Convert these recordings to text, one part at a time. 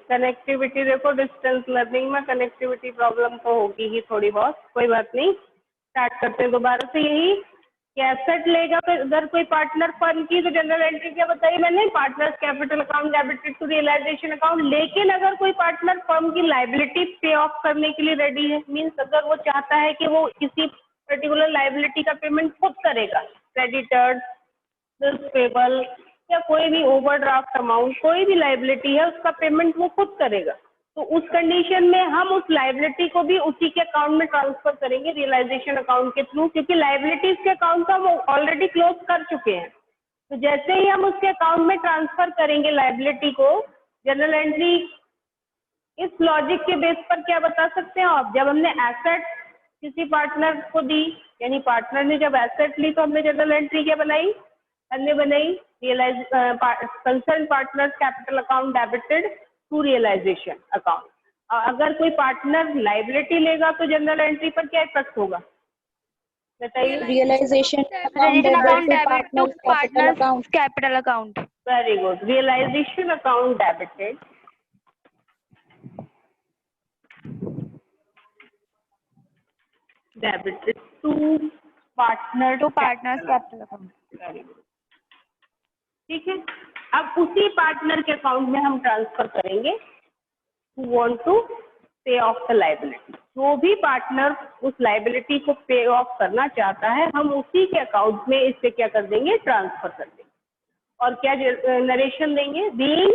Connectivity देखो, distance learning में connectivity problem तो होगी ही थोड़ी बहुत, कोई बात नहीं। स्टार्ट करते हैं दोबारा से। यही कि एसेट लेगा तो अगर कोई पार्टनर फर्म की, तो जनरल एंट्री क्या बताई मैंने, partners capital account debited to realisation account. लेकिन अगर कोई पार्टनर फर्म की लाइबिलिटी पे ऑफ करने के लिए रेडी है, मीन्स अगर वो चाहता है कि वो किसी पर्टिकुलर लाइबिलिटी का पेमेंट खुद करेगा, क्रेडिटर्स, बिल्स पेबल या कोई भी ओवरड्राफ्ट अमाउंट, कोई भी लाइबिलिटी है उसका पेमेंट वो खुद करेगा, तो उस कंडीशन में हम उस लाइबिलिटी को भी उसी के अकाउंट में ट्रांसफर करेंगे रियलाइजेशन अकाउंट के थ्रू, क्योंकि लाइबिलिटीज के अकाउंट को हम ऑलरेडी क्लोज कर चुके हैं। तो जैसे ही हम उसके अकाउंट में ट्रांसफर करेंगे लाइबिलिटी को, जनरल एंट्री इस लॉजिक के बेस पर क्या बता सकते हैं आप, जब हमने एसेट किसी पार्टनर को दी, यानी पार्टनर ने जब एसेट ली, तो हमने जनरल एंट्री क्या बनाई, हमने बनाई realise concern partners capital account debited to realisation account. अगर कोई पार्टनर लाइबिलिटी लेगा तो जनरल एंट्री पर क्या इफेक्ट होगा बताइए। Realisation account debit to partners capital account. Very good, realisation account debited to partners capital account. Very good, ठीक है। अब उसी पार्टनर के अकाउंट में हम ट्रांसफर करेंगे who want to pay off the liability। जो भी पार्टनर उस लाइबिलिटी को पे ऑफ करना चाहता है, हम उसी के अकाउंट में इससे क्या कर देंगे, ट्रांसफर कर देंगे। और क्या नरेशन देंगे, being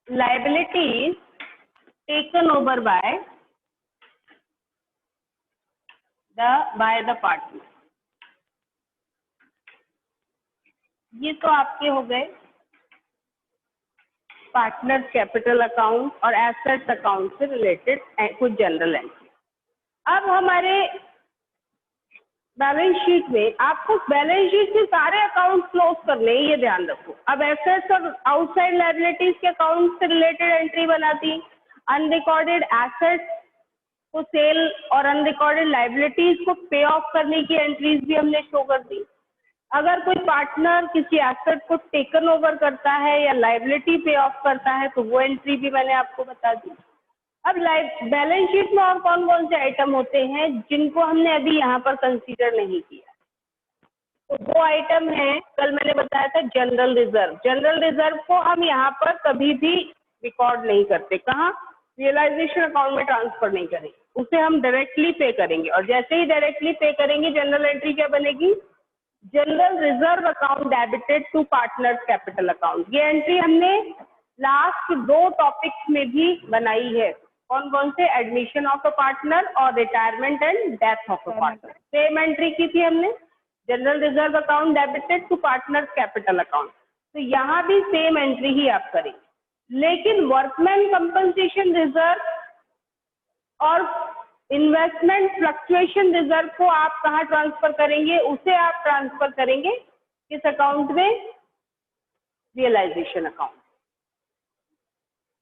liabilities taken over by the partner। ये तो आपके हो गए पार्टनर कैपिटल अकाउंट और एसेट्स अकाउंट से रिलेटेड कुछ जनरल एंट्री। अब हमारे बैलेंस शीट में आपको बैलेंस शीट के सारे अकाउंट क्लोज करने हैं, ये ध्यान रखो। अब एसेट्स और आउटसाइड लायबिलिटीज के अकाउंट से रिलेटेड एंट्री बना दी, अनरिकॉर्डेड एसेट्स को सेल और अनरिकॉर्डेड लायबिलिटीज को पे ऑफ करने की एंट्रीज भी हमने शो कर दी। अगर कोई पार्टनर किसी एसेट को टेकन ओवर करता है या लायबिलिटी पे ऑफ करता है, तो वो एंट्री भी मैंने आपको बता दी। अब बैलेंस शीट में और कौन कौन से आइटम होते हैं जिनको हमने अभी यहाँ पर कंसीडर नहीं किया, तो वो आइटम है, कल मैंने बताया था जनरल रिजर्व। जनरल रिजर्व को हम यहाँ पर कभी भी रिकॉर्ड नहीं करते, कहाँ, रियलाइजेशन अकाउंट में ट्रांसफर नहीं करेंगे, उसे हम डायरेक्टली पे करेंगे। और जैसे ही डायरेक्टली पे करेंगे, जनरल एंट्री क्या बनेगी, general reserve account debited to partners capital account. ये एंट्री हमने लास्ट 2 टॉपिक्स में भी बनाई है। कौन कौन से, एडमिशन ऑफ अ पार्टनर और retirement and death of a partner. Same entry की थी हमने, general reserve account debited to partners capital account. तो यहाँ भी सेम एंट्री ही आप करेंगे, लेकिन वर्कमैन कंपनसेशन रिजर्व और इन्वेस्टमेंट फ्लक्चुएशन रिजर्व को आप कहाँ ट्रांसफर करेंगे, उसे आप ट्रांसफर करेंगे किस अकाउंट में, रियलाइजेशन अकाउंट।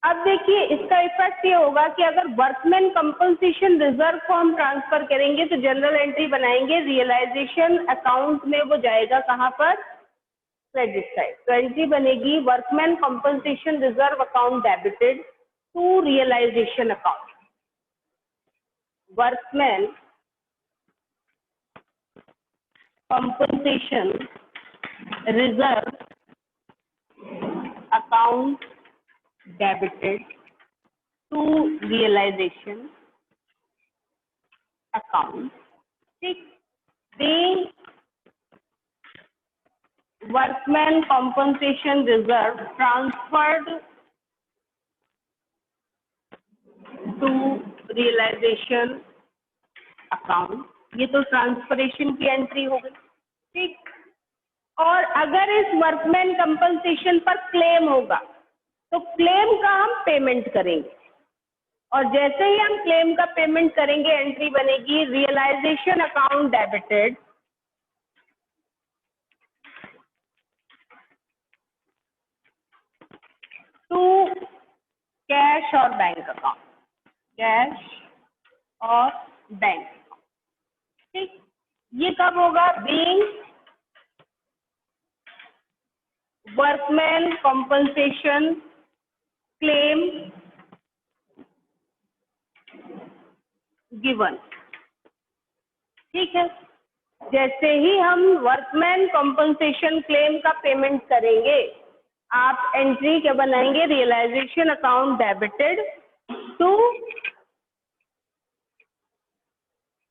अब देखिए इसका इफेक्ट ये होगा कि अगर वर्कमैन कंपनसेशन रिजर्व को हम ट्रांसफर करेंगे तो जनरल एंट्री बनाएंगे रियलाइजेशन अकाउंट में, वो जाएगा कहाँ पर, क्रेडिट साइड। तो एंट्री बनेगी workman compensation reserve account debited to realisation account. Workman compensation reserve account debited to realisation account. ठीक, दी workman compensation reserve transferred to realisation account. ये तो ट्रांसफरेशन की एंट्री हो गई, ठीक। और अगर इस वर्कमैन कंपनसेशन पर क्लेम होगा तो क्लेम का हम पेमेंट करेंगे, और जैसे ही हम क्लेम का पेमेंट करेंगे एंट्री बनेगी realisation account debited to cash और बैंक अकाउंट, कैश और बैंक। ठीक, ये कब होगा, being workman compensation claim given. ठीक है, जैसे ही हम वर्कमैन कॉम्पनसेशन क्लेम का पेमेंट करेंगे, आप एंट्री क्या बनाएंगे, realisation account debited to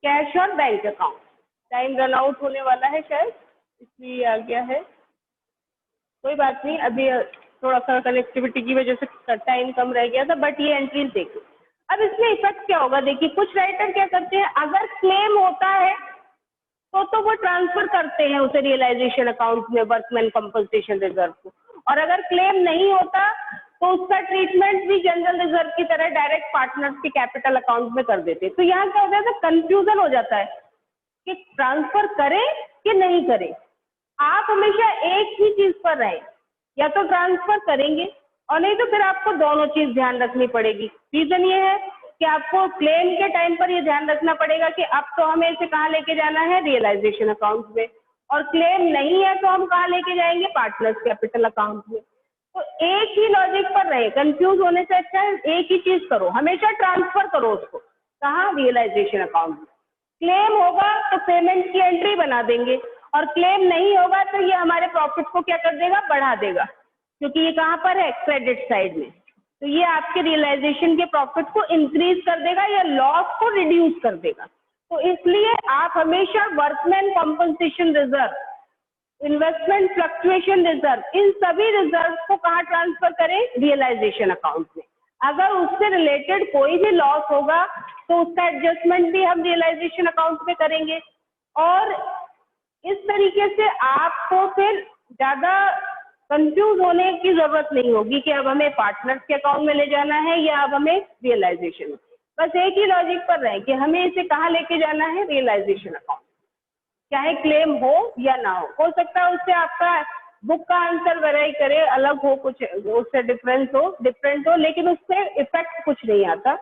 cash और bank account. Time run out होने वाला है शायद, इसलिए आ गया है, कोई बात नहीं, अभी थोड़ा सा कनेक्टिविटी की वजह से टाइम कम रह गया था, बट ये एंट्रीज देखिए। अब इसमें इफेक्ट क्या होगा, देखिए कुछ राइटर क्या करते हैं, अगर क्लेम होता है तो वो ट्रांसफर करते हैं उसे रियलाइजेशन अकाउंट में वर्कमैन कंपनसेशन रिजर्व को, और अगर क्लेम नहीं होता तो उसका ट्रीटमेंट भी जनरल रिजर्व की तरह डायरेक्ट पार्टनर्स के कैपिटल अकाउंट में कर देते हैं। तो यहाँ क्या होता है, कंफ्यूजन हो जाता है कि ट्रांसफर करें कि नहीं करें। आप हमेशा एक ही चीज पर रहें, या तो ट्रांसफर करेंगे और नहीं तो फिर आपको दोनों चीज ध्यान रखनी पड़ेगी। रीजन ये है कि आपको क्लेम के टाइम पर ये ध्यान रखना पड़ेगा कि अब तो हमें इसे कहाँ लेके जाना है, रियलाइजेशन अकाउंट में, और क्लेम नहीं है तो हम कहाँ लेके जाएंगे, पार्टनर्स कैपिटल अकाउंट में। तो एक ही लॉजिक पर रहे, कंफ्यूज होने से अच्छा है एक ही चीज करो, हमेशा ट्रांसफर करो उसको, कहाँ, रियलाइजेशन अकाउंट में। क्लेम होगा तो पेमेंट की एंट्री बना देंगे, और क्लेम नहीं होगा तो ये हमारे प्रॉफिट को क्या कर देगा, बढ़ा देगा, क्योंकि ये कहाँ पर है, क्रेडिट साइड में। तो ये आपके रियलाइजेशन के प्रॉफिट को इंक्रीज कर देगा या लॉस को रिड्यूस कर देगा। तो इसलिए आप हमेशा workman compensation reserve, investment fluctuation reserve, इन सभी रिजर्व को कहाँ ट्रांसफर करें, रियलाइजेशन अकाउंट में। अगर उससे रिलेटेड कोई भी लॉस होगा तो उसका एडजस्टमेंट भी हम रियलाइजेशन अकाउंट में करेंगे, और इस तरीके से आपको फिर ज्यादा कंफ्यूज होने की जरूरत नहीं होगी कि अब हमें पार्टनर्स के अकाउंट में ले जाना है या अब हमें रियलाइजेशन। बस एक ही लॉजिक पर रहे कि हमें इसे कहाँ लेके जाना है, रियलाइजेशन अकाउंट, चाहे क्लेम हो या ना हो सकता है उससे आपका बुक का आंसर वेरी करे, अलग हो, कुछ उससे डिफरेंट हो, लेकिन उससे इफेक्ट कुछ नहीं आता,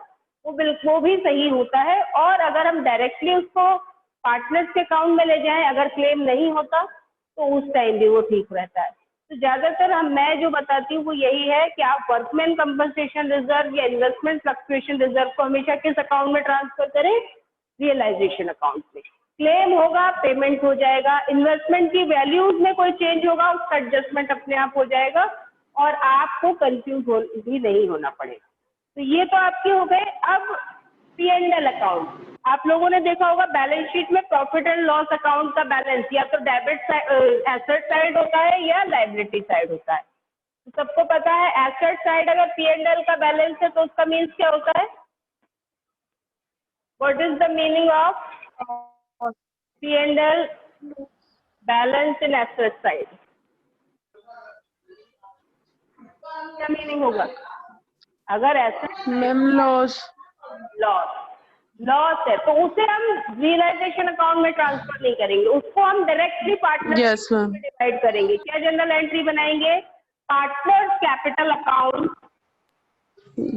वो भी सही होता है। और अगर हम डायरेक्टली उसको पार्टनर्स के अकाउंट में ले जाएं, अगर क्लेम नहीं होता तो उस टाइम भी वो ठीक रहता है। तो ज्यादातर मैं जो बताती हूँ वो यही है कि आप वर्कमैन कंपनसेशन रिजर्व या इन्वेस्टमेंट फ्लक्चुएशन रिजर्व को हमेशा किस अकाउंट में ट्रांसफर करें, रियलाइजेशन अकाउंट में। क्लेम होगा, पेमेंट हो जाएगा, इन्वेस्टमेंट की वैल्यूज में कोई चेंज होगा, उसका एडजस्टमेंट अपने आप हो जाएगा और आपको कंफ्यूज भी नहीं होना पड़ेगा। तो ये तो आपके हो गए। अब P&L अकाउंट, आप लोगों ने देखा होगा बैलेंस शीट में प्रॉफिट एंड लॉस अकाउंट का बैलेंस या तो डेबिट एसेट साइड होता है या लायबिलिटी साइड होता है। तो सबको पता है एसेट साइड अगर P&L का बैलेंस है तो उसका मीन्स क्या होता है, what is the meaning of P&L balance in asset side, क्या मीनिंग होगा? अगर एसेट लॉस है तो उसे हम रियलाइजेशन अकाउंट में ट्रांसफर नहीं करेंगे, उसको हम डायरेक्टली पार्टनर्स में डिवाइड करेंगे। क्या जनरल एंट्री बनाएंगे, पार्टनर्स कैपिटल अकाउंट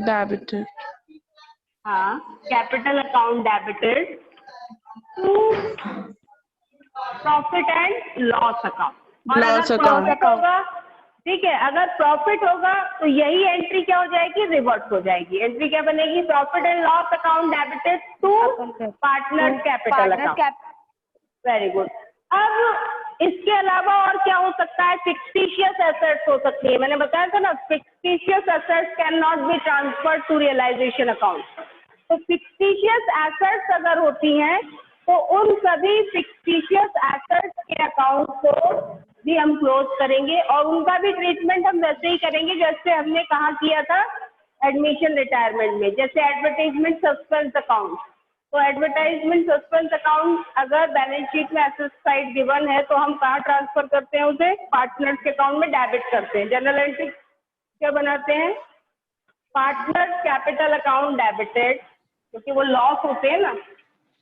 डेबिटेड, हाँ, capital account debited to profit and loss account. और अगर प्रॉफिट होगा, ठीक है, अगर प्रॉफिट होगा तो यही एंट्री क्या हो जाएगी, रिवर्स हो जाएगी। एंट्री क्या बनेगी, profit and loss account debited to partner capital account. Very good. अब इसके अलावा और क्या हो सकता है, फिक्टिशियस एसेट्स हो सकती है। मैंने बताया था ना, fictitious assets can not be transferred to realisation account. तो फिक्टिशियस एसेट्स अगर होती हैं तो उन सभी फिक्टिशियस एसेट्स के अकाउंट को भी हम क्लोज करेंगे, और उनका भी ट्रीटमेंट हम वैसे ही करेंगे जैसे हमने कहा किया था एडमिशन रिटायरमेंट में। जैसे एडवर्टाइजमेंट सस्पेंस अकाउंट, तो एडवर्टाइजमेंट सस्पेंस अकाउंट अगर बैलेंस शीट में एसेट साइड गिवन है तो हम कहाँ ट्रांसफर करते हैं, उसे पार्टनर्स के अकाउंट में डेबिट करते हैं। जनरल एंट्री क्या बनाते हैं, पार्टनर्स कैपिटल अकाउंट डेबिटेड, क्योंकि वो लॉस होते हैं ना,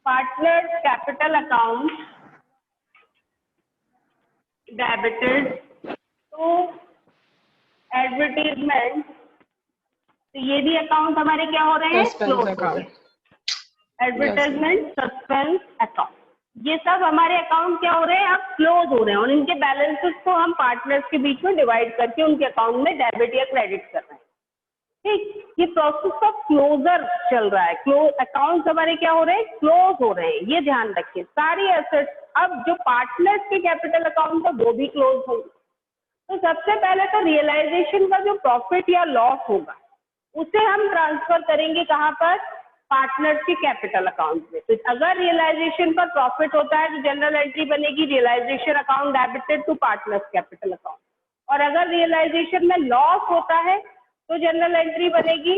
partners capital account debited to advertisement. तो ये भी अकाउंट हमारे क्या हो रहे हैं, क्लोज हो रहे हैं, एडवर्टाइजमेंट सस्पेंस अकाउंट। ये सब हमारे अकाउंट क्या हो रहे हैं, अब क्लोज हो रहे हैं और इनके बैलेंसेस को हम पार्टनर्स के बीच में डिवाइड करके उनके अकाउंट में डेबिट या क्रेडिट कर रहे हैं। ठीक, ये प्रोसेस ऑफ क्लोजर चल रहा है। क्लोज अकाउंट्स हमारे क्या हो रहे हैं, क्लोज हो रहे हैं, ये ध्यान रखिए। सारी एसेट्स अब जो पार्टनर्स के कैपिटल अकाउंट है वो भी क्लोज होंगे। तो सबसे पहले तो रियलाइजेशन का जो प्रॉफिट या लॉस होगा उसे हम ट्रांसफर करेंगे कहाँ पर, पार्टनर्स के कैपिटल अकाउंट में। तो अगर रियलाइजेशन पर प्रॉफिट होता है तो जनरल एंट्री बनेगी realisation account debited to partners capital account, और अगर रियलाइजेशन में लॉस होता है तो जनरल एंट्री बनेगी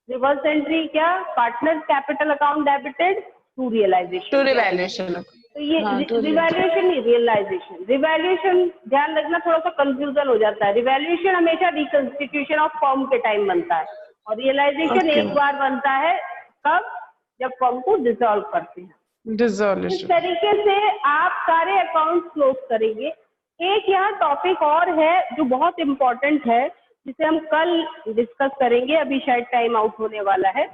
रिवर्स एंट्री, क्या, partners capital account debited to realisation. To revaluation. तो ये रिवैल्यूएशन नहीं, रियलाइजेशन। रिवैल्यूएशन ध्यान रखना, थोड़ा सा कंफ्यूजन हो जाता है। रिवैल्यूएशन हमेशा रिकंस्टिट्यूशन ऑफ फर्म के टाइम बनता है और रियलाइजेशन एक बार बनता है कब, जब फर्म को डिसॉल्व करते हैं। डिसॉल्यूशन। इस तरीके से आप सारे अकाउंट क्लोज करेंगे। एक यहाँ टॉपिक और है जो बहुत इम्पोर्टेंट है जिसे हम कल डिस्कस करेंगे, अभी शायद टाइम आउट होने वाला है,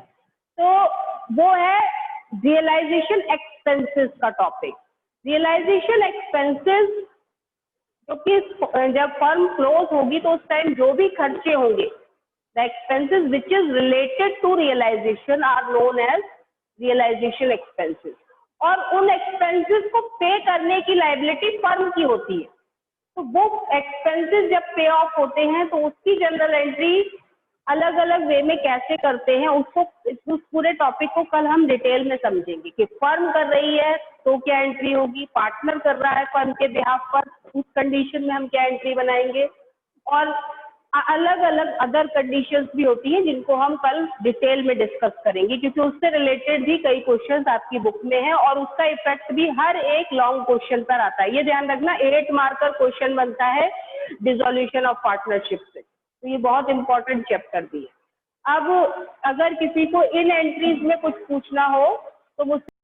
तो वो है रियलाइजेशन एक्सपेंसेस का टॉपिक। रियलाइजेशन एक्सपेंसेस जो कि जब फर्म क्लोज होगी तो उस टाइम जो भी खर्चे होंगे, the expenses which is related to realisation are known as realisation expenses, और उन एक्सपेंसेस को पे करने की लायबिलिटी फर्म की होती है। तो वो एक्सपेंसेस जब पे ऑफ होते हैं तो उसकी जनरल एंट्री अलग अलग वे में कैसे करते हैं, उसको, उस पूरे टॉपिक को कल हम डिटेल में समझेंगे कि फर्म कर रही है तो क्या एंट्री होगी, पार्टनर कर रहा है फर्म के बिहाफ पर, उस कंडीशन में हम क्या एंट्री बनाएंगे, और अलग अलग अदर कंडीशंस भी होती हैं जिनको हम कल डिटेल में डिस्कस करेंगे, क्योंकि उससे रिलेटेड भी कई क्वेश्चंस आपकी बुक में हैं और उसका इफेक्ट भी हर एक लॉन्ग क्वेश्चन पर आता है। ये ध्यान रखना, 8 मार्कर क्वेश्चन बनता है डिसोल्यूशन ऑफ पार्टनरशिप से, तो ये बहुत इंपॉर्टेंट चैप्टर भी है। अब अगर किसी को इन एंट्रीज में कुछ पूछना हो तो मुझसे